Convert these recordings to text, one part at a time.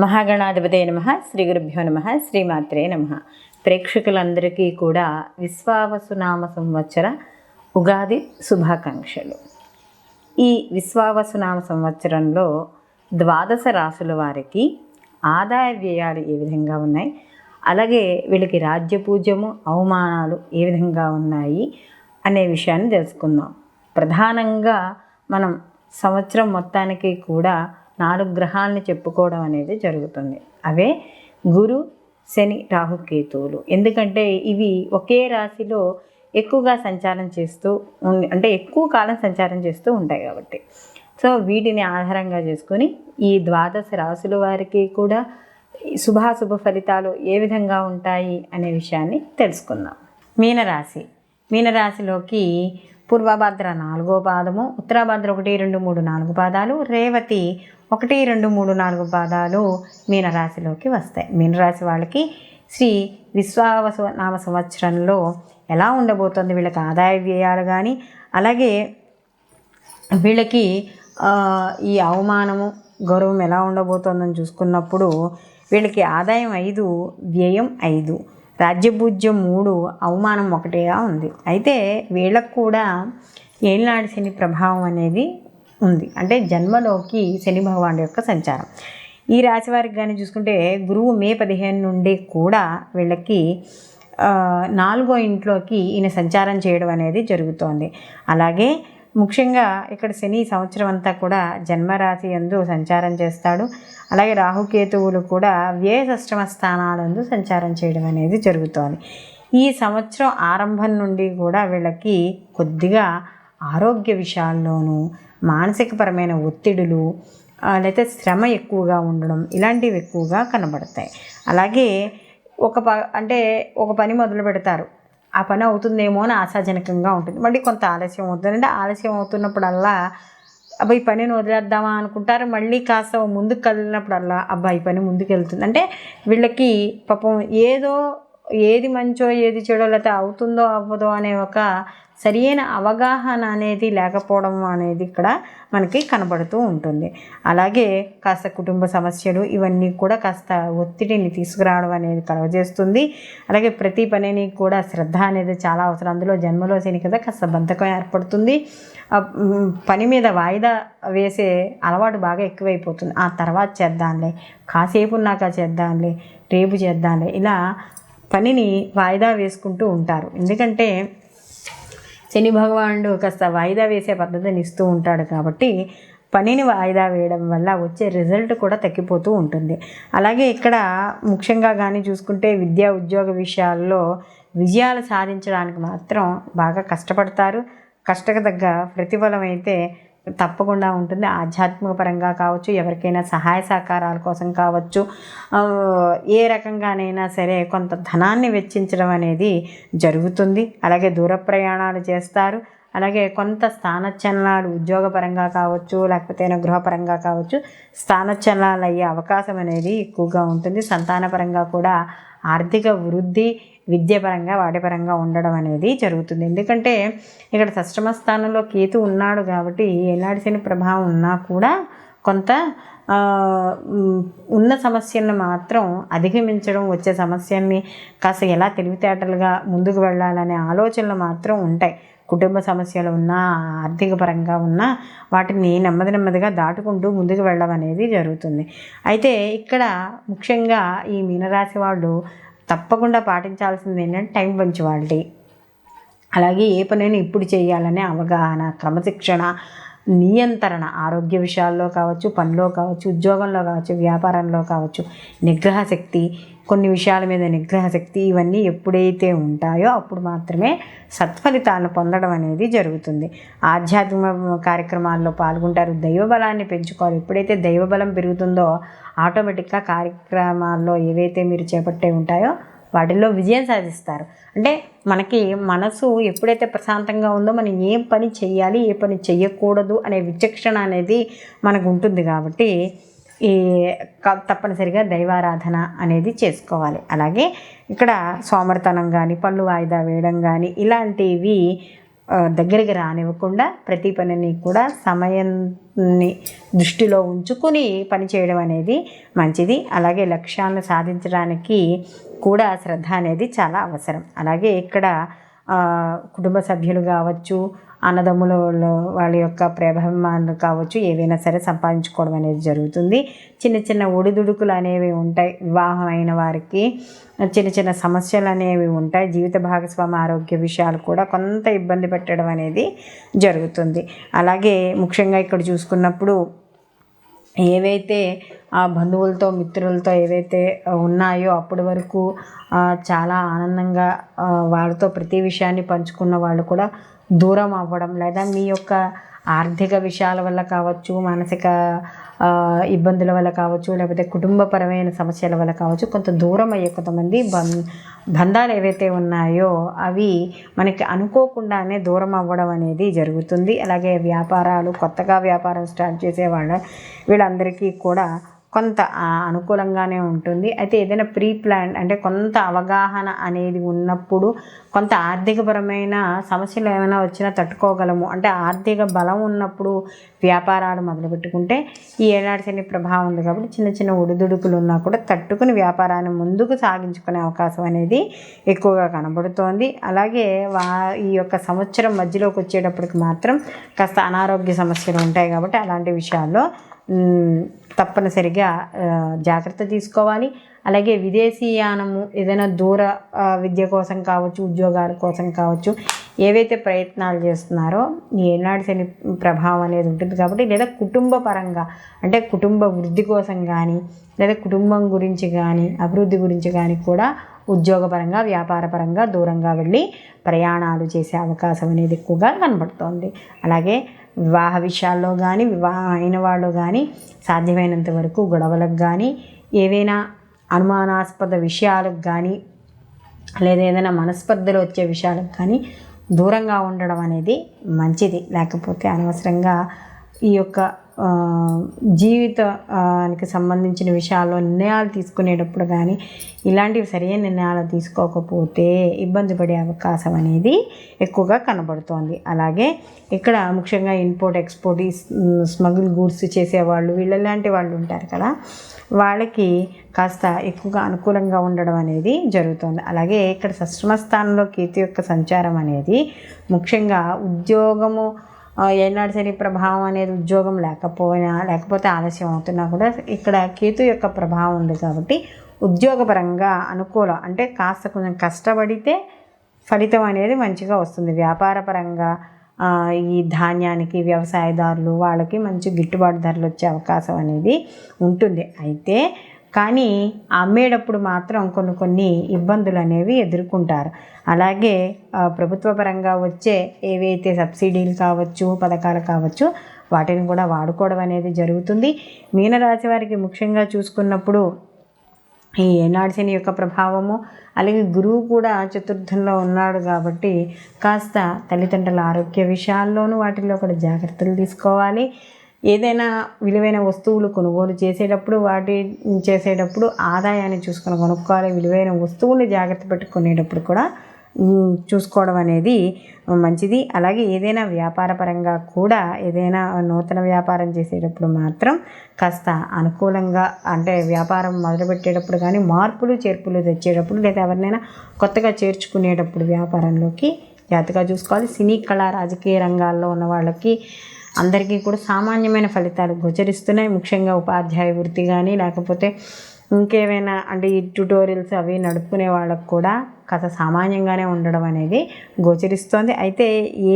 మహాగణాధిపతయ నమః. శ్రీ గురుభ్యో నమః. శ్రీమాత్రే నమః. ప్రేక్షకులందరికీ కూడా విశ్వావసునామ సంవత్సర ఉగాది శుభాకాంక్షలు. ఈ విశ్వావసునామ సంవత్సరంలో 12 రాసుల వారికి ఆదాయ వ్యయాలు ఏ విధంగా ఉన్నాయి, అలాగే వీళ్ళకి రాజ్యపూజ్యము అవమానాలు ఏ విధంగా ఉన్నాయి అనే విషయాన్ని తెలుసుకుందాం. ప్రధానంగా మనం సంవత్సరం మొత్తానికి కూడా 4 గ్రహాలని చెప్పుకోవడం అనేది జరుగుతుంది. అవే గురు, శని, రాహు, కేతువులు. ఎందుకంటే ఇవి ఒకే రాశిలో ఎక్కువగా సంచారం చేస్తూ అంటే ఎక్కువ కాలం సంచారం చేస్తూ ఉంటాయి కాబట్టి, సో వీటిని ఆధారంగా చేసుకొని ఈ 12 రాశుల వారికి కూడా శుభాశుభ ఫలితాలు ఏ విధంగా ఉంటాయి అనే విషయాన్ని తెలుసుకుందాం. మీనరాశిలోకి పూర్వభాద్ర 4వ పాదము, ఉత్తరాభాద్ర 1, 2, 3, 4 పాదాలు, రేవతి 1, 2, 3, 4 పాదాలు మీనరాశిలోకి వస్తాయి. మీనరాశి వాళ్ళకి శ్రీ విశ్వావసునామ సంవత్సరంలో ఎలా ఉండబోతుంది, వీళ్ళకి ఆదాయ వ్యయాలు కానీ, అలాగే వీళ్ళకి ఈ అవమానము గౌరవం ఎలా ఉండబోతోందని చూసుకున్నప్పుడు వీళ్ళకి ఆదాయం 5, వ్యయం 5, రాజ్యపూజ్యం 3, అవమానం 1గా ఉంది. అయితే వీళ్ళకు కూడా ఏలినాటి శని ప్రభావం అనేది ఉంది. అంటే జన్మలోకి శని భగవానుడి యొక్క సంచారం. ఈ రాశి వారికి కానీ చూసుకుంటే గురువు మే 15 నుండి కూడా వీళ్ళకి 4వ ఇంట్లోకి ఈయన సంచారం చేయడం అనేది జరుగుతోంది. అలాగే ముఖ్యంగా ఇక్కడ శని సంవత్సరం అంతా కూడా జన్మరాశి యందు సంచారం చేస్తాడు. అలాగే రాహుకేతువులు కూడా వ్యయ షష్టమ స్థానాలందు సంచారం చేయడం అనేది జరుగుతోంది. ఈ సంవత్సరం ఆరంభం నుండి కూడా వీళ్ళకి కొద్దిగా ఆరోగ్య విషయాల్లోనూ మానసికపరమైన ఒత్తిడులు లేకపోతే శ్రమ ఎక్కువగా ఉండడం ఇలాంటివి ఎక్కువగా కనబడతాయి. అలాగే ఒక పని మొదలు పెడతారు, ఆ పని అవుతుందేమో అని ఆశాజనకంగా ఉంటుంది, మళ్ళీ కొంత ఆలస్యం అవుతుంది. అంటే ఆలస్యం అవుతున్నప్పుడల్లా అబ్బాయి ఈ పనిని వదిలేద్దామా అనుకుంటారు, మళ్ళీ కాస్త ముందుకు కదిలినప్పుడల్లా అబ్బాయి పని ముందుకు వెళ్తుంది. అంటే వీళ్ళకి పాపం ఏది మంచో ఏది చెడో లేకపోతే అవుతుందో అవ్వదో అనే ఒక సరియైన అవగాహన అనేది లేకపోవడం అనేది ఇక్కడ మనకి కనబడుతూ ఉంటుంది. అలాగే కాస్త కుటుంబ సమస్యలు ఇవన్నీ కూడా కాస్త ఒత్తిడిని తీసుకురావడం అనేది కలుగజేస్తుంది. అలాగే ప్రతి పనిని కూడా శ్రద్ధ అనేది చాలా అవసరం. అందులో జన్మలో శని కదా కాస్త బద్ధకం ఏర్పడుతుంది. పని మీద వాయిదా వేసే అలవాటు బాగా ఎక్కువైపోతుంది. ఆ తర్వాత చేద్దాంలే, కాసేపు ఉన్నాక చేద్దాంలే, రేపు చేద్దాంలే, ఇలా పనిని వాయిదా వేసుకుంటూ ఉంటారు. ఎందుకంటే శని భగవానుడు కాస్త వాయిదా వేసే పద్ధతిని ఇస్తూ ఉంటాడు కాబట్టి పనిని వాయిదా వేయడం వల్ల వచ్చే రిజల్ట్ కూడా తగ్గిపోతూ ఉంటుంది. అలాగే ఇక్కడ ముఖ్యంగా కానీ చూసుకుంటే విద్యా ఉద్యోగ విషయాల్లో విజయాలు సాధించడానికి మాత్రం బాగా కష్టపడతారు. కష్టకు తగ్గ ప్రతిఫలం అయితే తప్పకుండా ఉంటుంది. ఆధ్యాత్మిక పరంగా కావచ్చు, ఎవరికైనా సహాయ సహకారాల కోసం కావచ్చు, ఏ రకంగానైనా సరే కొంత ధనాన్ని వెచ్చించడం అనేది జరుగుతుంది. అలాగే దూర ప్రయాణాలు చేస్తారు. అలాగే కొంత స్థానచలనాలు ఉద్యోగపరంగా కావచ్చు, లేకపోతే గృహపరంగా కావచ్చు, స్థానచలనాలు అయ్యే అవకాశం అనేది ఎక్కువగా ఉంటుంది. సంతానపరంగా కూడా ఆర్థిక వృద్ధి, విద్యాపరంగా వాటిపరంగా ఉండడం అనేది జరుగుతుంది. ఎందుకంటే ఇక్కడ షష్టమ స్థానంలో కేతు ఉన్నాడు కాబట్టి ఏనాటి శని ప్రభావం ఉన్నా కూడా కొంత ఉన్న సమస్యలను మాత్రం అధిగమించడం, వచ్చే సమస్యల్ని కాస్త ఎలా తెలివితేటలుగా ముందుకు వెళ్ళాలనే ఆలోచనలు మాత్రం ఉంటాయి. కుటుంబ సమస్యలు ఉన్నా, ఆర్థిక పరంగా ఉన్నా వాటిని నెమ్మదిగా దాటుకుంటూ ముందుకు వెళ్ళడం అనేది జరుగుతుంది. అయితే ఇక్కడ ముఖ్యంగా ఈ మీనరాశి వాళ్ళు తప్పకుండా పాటించాల్సింది ఏంటంటే టైం పంచువాలిటీ, అలాగే ఏ పనిని ఇప్పుడు చేయాలనే అవగాహన, క్రమశిక్షణ, నియంత్రణ, ఆరోగ్య విషయాల్లో కావచ్చు, పనిలో కావచ్చు, ఉద్యోగంలో కావచ్చు, వ్యాపారంలో కావచ్చు, నిగ్రహ శక్తి, కొన్ని విషయాల మీద నిగ్రహ శక్తి, ఇవన్నీ ఎప్పుడైతే ఉంటాయో అప్పుడు మాత్రమే సత్ఫలితాలను పొందడం అనేది జరుగుతుంది. ఆధ్యాత్మిక కార్యక్రమాల్లో పాల్గొంటారు. దైవబలాన్ని పెంచుకోవాలి. ఎప్పుడైతే దైవబలం పెరుగుతుందో ఆటోమేటిక్గా కార్యక్రమాల్లో ఏవైతే మీరు చేపట్టే ఉంటాయో వాటిల్లో విజయం సాధిస్తారు. అంటే మనకి మనసు ఎప్పుడైతే ప్రశాంతంగా ఉందో మనం ఏ పని చేయాలి, ఏ పని చేయకూడదు అనే విచక్షణ అనేది మనకు ఉంటుంది. కాబట్టి తప్పనిసరిగా దైవారాధన అనేది చేసుకోవాలి. అలాగే ఇక్కడ సోమరితనం కానీ, పళ్ళు వాయిదా వేయడం కానీ ఇలాంటివి దగ్గరికి రానివ్వకుండా ప్రతి పనిని కూడా సమయాన్ని దృష్టిలో ఉంచుకుని పని చేయడం అనేది మంచిది. అలాగే లక్ష్యాలను సాధించడానికి కూడా శ్రద్ధ అనేది చాలా అవసరం. అలాగే ఇక్కడ కుటుంబ సభ్యులు కావచ్చు, అన్నదమ్ముల వాళ్ళ యొక్క ప్రేమాభిమానులు కావచ్చు, ఏవైనా సరే సంపాదించుకోవడం అనేది జరుగుతుంది. చిన్న చిన్న ఒడిదుడుకులు అనేవి ఉంటాయి. వివాహం అయిన వారికి చిన్న చిన్న సమస్యలు అనేవి ఉంటాయి. జీవిత భాగస్వామి ఆరోగ్య విషయాలు కూడా కొంత ఇబ్బంది పెట్టడం అనేది జరుగుతుంది. అలాగే ముఖ్యంగా ఇక్కడ చూసుకున్నప్పుడు ఏవైతే బంధువులతో మిత్రులతో ఏవైతే ఉన్నాయో అప్పటి వరకు చాలా ఆనందంగా వాళ్ళతో ప్రతి విషయాన్ని పంచుకున్న వాళ్ళు కూడా దూరం అవ్వడం, లేదా మీ యొక్క ఆర్థిక విషయాల వల్ల కావచ్చు, మానసిక ఇబ్బందుల వల్ల కావచ్చు, లేకపోతే కుటుంబపరమైన సమస్యల వల్ల కావచ్చు, కొంత దూరం అయ్యే కొంతమంది బంధాలు ఏవైతే ఉన్నాయో అవి మనకి అనుకోకుండానే దూరం అవ్వడం అనేది జరుగుతుంది. అలాగే వ్యాపారాలు, కొత్తగా వ్యాపారం స్టార్ట్ చేసేవాళ్ళ వీళ్ళందరికీ కూడా కొంత అనుకూలంగానే ఉంటుంది. అయితే ఏదైనా ప్రీ ప్లాన్ అంటే కొంత అవగాహన అనేది ఉన్నప్పుడు కొంత ఆర్థికపరమైన సమస్యలు ఏమైనా వచ్చినా తట్టుకోగలము. అంటే ఆర్థిక బలం ఉన్నప్పుడు వ్యాపారాలు మొదలుపెట్టుకుంటే ఈ ఏడాది శని ప్రభావం ఉంది కాబట్టి చిన్న చిన్న ఒడిదుడుకులు ఉన్నా కూడా తట్టుకుని వ్యాపారాన్ని ముందుకు సాగించుకునే అవకాశం అనేది ఎక్కువగా కనబడుతోంది. అలాగే ఈ యొక్క సంవత్సరం మధ్యలోకి వచ్చేటప్పటికి మాత్రం కాస్త అనారోగ్య సమస్యలు ఉంటాయి కాబట్టి అలాంటి విషయాల్లో తప్పనిసరిగా జాగ్రత్త తీసుకోవాలి. అలాగే విదేశీయానము, ఏదైనా దూర విద్య కోసం కావచ్చు, ఉద్యోగాల కోసం కావచ్చు, ఏవైతే ప్రయత్నాలు చేస్తున్నారో ఈ ఏనాడు శని ప్రభావం అనేది ఉంటుంది కాబట్టి, లేదా కుటుంబ పరంగా అంటే కుటుంబ వృద్ధి కోసం కానీ, లేదా కుటుంబం గురించి కానీ, అభివృద్ధి గురించి కానీ కూడా ఉద్యోగపరంగా, వ్యాపారపరంగా దూరంగా వెళ్ళి ప్రయాణాలు చేసే అవకాశం అనేది ఎక్కువగా కనబడుతోంది. అలాగే వివాహ విషయాల్లో కానీ, వివాహం అయిన వాళ్ళు కానీ సాధ్యమైనంత వరకు గొడవలకు కానీ, ఏవైనా అనుమానాస్పద విషయాలకు కానీ, లేదా ఏదైనా మనస్పర్ధలు వచ్చే విషయాలకు కానీ దూరంగా ఉండడం అనేది మంచిది. లేకపోతే అనవసరంగా ఈ యొక్క జీవితానికి సంబంధించిన విషయాల్లో నిర్ణయాలు తీసుకునేటప్పుడు కానీ ఇలాంటివి సరైన నిర్ణయాలు తీసుకోకపోతే ఇబ్బంది పడే అవకాశం అనేది ఎక్కువగా కనబడుతోంది. అలాగే ఇక్కడ ముఖ్యంగా ఇంపోర్ట్ ఎక్స్పోర్ట్, స్మగుల్ గూడ్స్ చేసేవాళ్ళు వీళ్ళలాంటి వాళ్ళు ఉంటారు కదా, వాళ్ళకి కాస్త ఎక్కువగా అనుకూలంగా ఉండడం అనేది జరుగుతుంది. అలాగే ఇక్కడ షష్టమ స్థానంలో కేతు యొక్క సంచారం అనేది ముఖ్యంగా ఉద్యోగము, ఏనాడు శని ప్రభావం అనేది ఉద్యోగం లేకపోతే ఆలస్యం అవుతున్నా కూడా ఇక్కడ కేతు యొక్క ప్రభావం ఉంది కాబట్టి ఉద్యోగపరంగా అనుకూలం. అంటే కాస్త కొంచెం కష్టపడితే ఫలితం అనేది మంచిగా వస్తుంది. వ్యాపారపరంగా ఈ ధాన్యానికి వ్యవసాయదారులు వాళ్ళకి మంచి గిట్టుబాటు ధరలు వచ్చే అవకాశం అనేది ఉంటుంది. అయితే కానీ అమ్మేటప్పుడు మాత్రం కొన్ని ఇబ్బందులు అనేవి ఎదుర్కొంటారు. అలాగే ప్రభుత్వ పరంగా వచ్చే ఏవైతే సబ్సిడీలు కావచ్చు, పథకాలు కావచ్చు, వాటిని కూడా వాడుకోవడం అనేది జరుగుతుంది. మీనరాశి వారికి ముఖ్యంగా చూసుకున్నప్పుడు ఈ ఏనాడు శని యొక్క ప్రభావము, అలాగే గురువు కూడా చతుర్థంలో ఉన్నాడు కాబట్టి కాస్త తల్లిదండ్రుల ఆరోగ్య విషయాల్లోనూ వాటిల్లో కూడా జాగ్రత్తలు తీసుకోవాలి. ఏదైనా విలువైన వస్తువులు కొనుగోలు చేసేటప్పుడు ఆదాయాన్ని చూసుకొని కొనుక్కోవాలి. విలువైన వస్తువుల్ని జాగ్రత్త పెట్టుకునేటప్పుడు కూడా చూసుకోవడం అనేది మంచిది. అలాగే ఏదైనా వ్యాపారపరంగా కూడా ఏదైనా నూతన వ్యాపారం చేసేటప్పుడు మాత్రం కాస్త అనుకూలంగా, అంటే వ్యాపారం మొదలుపెట్టేటప్పుడు కానీ మార్పులు చేర్పులు తెచ్చేటప్పుడు, లేదా ఎవరినైనా కొత్తగా చేర్చుకునేటప్పుడు వ్యాపారంలోకి జాగ్రత్తగా చూసుకోవాలి. సినీ కళా రాజకీయ రంగాల్లో ఉన్న వాళ్ళకి అందరికీ కూడా సామాన్యమైన ఫలితాలు గోచరిస్తున్నాయి. ముఖ్యంగా ఉపాధ్యాయ వృత్తి కానీ, లేకపోతే ఇంకేమైనా అంటే ఈ ట్యుటోరియల్స్ అవి నడుపుకునే వాళ్ళకు కూడా కాస్త సామాన్యంగానే ఉండడం అనేది గోచరిస్తోంది. అయితే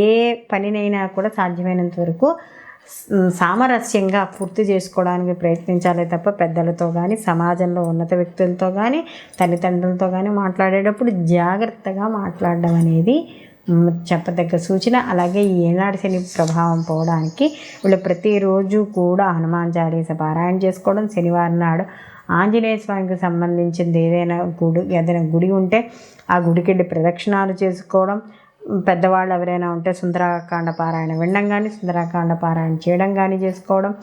ఏ పనినైనా కూడా సాధ్యమైనంత వరకు సామరస్యంగా పూర్తి చేసుకోవడానికి ప్రయత్నించాలి తప్ప పెద్దలతో కానీ, సమాజంలో ఉన్నత వ్యక్తులతో కానీ, తల్లిదండ్రులతో కానీ మాట్లాడేటప్పుడు జాగ్రత్తగా మాట్లాడడం అనేది చెప్పదగ్గ సూచన. అలాగే ఈ ఏనాడు శని ప్రభావం పోవడానికి వీళ్ళు ప్రతిరోజు కూడా హనుమాన్ చాలీస పారాయణ చేసుకోవడం, శనివారం నాడు ఆంజనేయ స్వామికి సంబంధించింది ఏదైనా గుడి ఉంటే ఆ గుడికి వెళ్ళి ప్రదక్షిణాలు చేసుకోవడం, పెద్దవాళ్ళు ఎవరైనా ఉంటే సుందరాకాండ పారాయణ వినడం కానీ, సుందరాకాండ పారాయణ చేయడం కానీ చేసుకోవడం.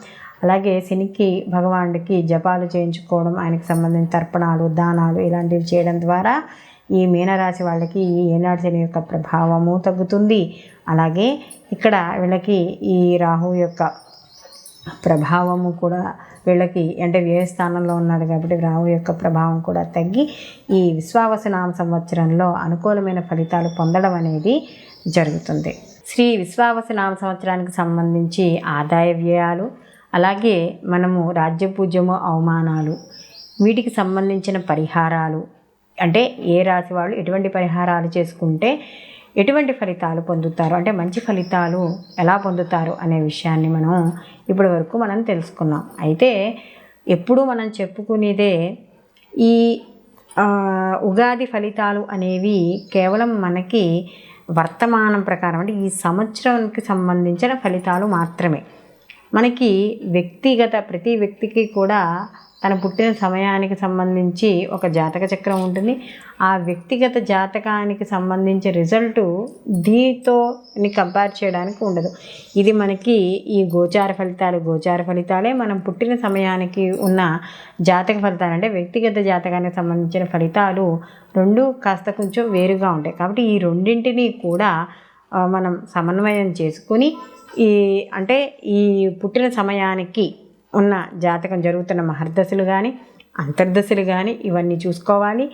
అలాగే శనికి భగవానుడికి జపాలు చేయించుకోవడం, ఆయనకి సంబంధించిన తర్పణాలు, దానాలు ఇలాంటివి చేయడం ద్వారా ఈ మీనరాశి వాళ్ళకి ఈ ఏనాడు శని యొక్క ప్రభావము తగ్గుతుంది. అలాగే ఇక్కడ వీళ్ళకి ఈ రాహు యొక్క ప్రభావము కూడా వీళ్ళకి అంటే వ్యయ స్థానంలో ఉన్నాడు కాబట్టి రాహు యొక్క ప్రభావం కూడా తగ్గి ఈ విశ్వావసునామ సంవత్సరంలో అనుకూలమైన ఫలితాలు పొందడం అనేది జరుగుతుంది. శ్రీ విశ్వావసునామ సంవత్సరానికి సంబంధించి ఆదాయ వ్యయాలు, అలాగే మనము రాజ్యపూజ్యము అవమానాలు, వీటికి సంబంధించిన పరిహారాలు, అంటే ఏ రాశి వాళ్ళు ఎటువంటి పరిహారాలు చేసుకుంటే ఎటువంటి ఫలితాలు పొందుతారు, అంటే మంచి ఫలితాలు ఎలా పొందుతారు అనే విషయాన్ని ఇప్పటి వరకు మనం తెలుసుకున్నాం. అయితే ఎప్పుడూ మనం చెప్పుకునేదే ఈ ఉగాది ఫలితాలు అనేవి కేవలం మనకి వర్తమానం ప్రకారం అంటే ఈ సంవత్సరానికి సంబంధించిన ఫలితాలు మాత్రమే. మనకి ప్రతి వ్యక్తికి కూడా తన పుట్టిన సమయానికి సంబంధించి ఒక జాతక చక్రం ఉంటుంది. ఆ వ్యక్తిగత జాతకానికి సంబంధించి రిజల్టు దీంతో కంపేర్ చేయడానికి ఉండదు. ఇది మనకి ఈ గోచార ఫలితాలే మనం పుట్టిన సమయానికి ఉన్న జాతక ఫలితాలు, అంటే వ్యక్తిగత జాతకానికి సంబంధించిన ఫలితాలు రెండు కాస్త కొంచెం వేరుగా ఉంటాయి. కాబట్టి ఈ రెండింటినీ కూడా మనం సమన్వయం చేసుకుని ఈ పుట్టిన సమయానికి ఉన్న జాతకం జరుగుతున్న మహర్దశలు కానీ అంతర్దశలు కానీ ఇవన్నీ చూసుకోవాలి.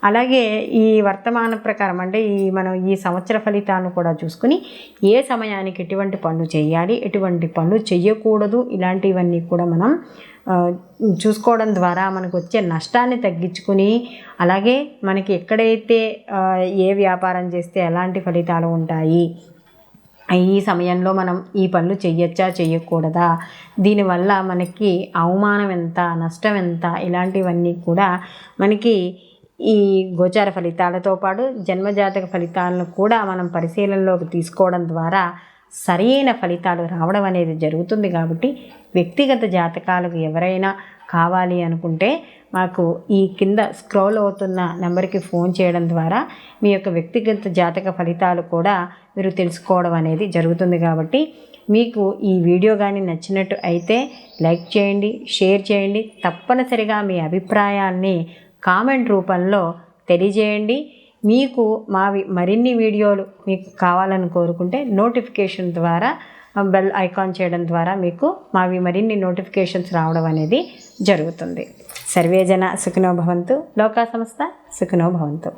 అలాగే ఈ వర్తమాన ప్రకారం అంటే మనం ఈ సంవత్సర ఫలితాలను కూడా చూసుకుని ఏ సమయానికి ఎటువంటి పనులు చేయాలి, ఎటువంటి పనులు చేయకూడదు, ఇలాంటివన్నీ కూడా మనం చూసుకోవడం ద్వారా మనకు వచ్చే నష్టాన్ని తగ్గించుకుని, అలాగే మనకి ఎక్కడైతే ఏ వ్యాపారం చేస్తే ఎలాంటి ఫలితాలు ఉంటాయి, ఈ సమయంలో మనం ఈ పనులు చెయ్యొచ్చా చెయ్యకూడదా, దీనివల్ల మనకి అవమానం ఎంత, నష్టం ఎంత, ఇలాంటివన్నీ కూడా మనకి ఈ గోచార ఫలితాలతో పాటు జన్మజాతక ఫలితాలను కూడా మనం పరిశీలనలోకి తీసుకోవడం ద్వారా సరైన ఫలితాలు రావడం అనేది జరుగుతుంది. కాబట్టి వ్యక్తిగత జాతకాలకు ఎవరైనా కావాలి అనుకుంటే మాకు ఈ కింద స్క్రోల్ అవుతున్న నెంబర్కి ఫోన్ చేయడం ద్వారా మీ యొక్క వ్యక్తిగత జాతక ఫలితాలు కూడా మీరు తెలుసుకోవడం అనేది జరుగుతుంది. కాబట్టి మీకు ఈ వీడియో కానీ నచ్చినట్టు అయితే లైక్ చేయండి, షేర్ చేయండి. తప్పనిసరిగా మీ అభిప్రాయాల్ని కామెంట్ రూపంలో తెలియజేయండి. మీకు మరిన్ని వీడియోలు మీకు కావాలని కోరుకుంటే నోటిఫికేషన్ ద్వారా బెల్ ఐకాన్ చేయడం ద్వారా మీకు మరిన్ని నోటిఫికేషన్స్ రావడం అనేది జరుగుతుంది. సర్వే జన సుఖినో భవంతు, లోకా సమస్త సుఖినో భవంతు.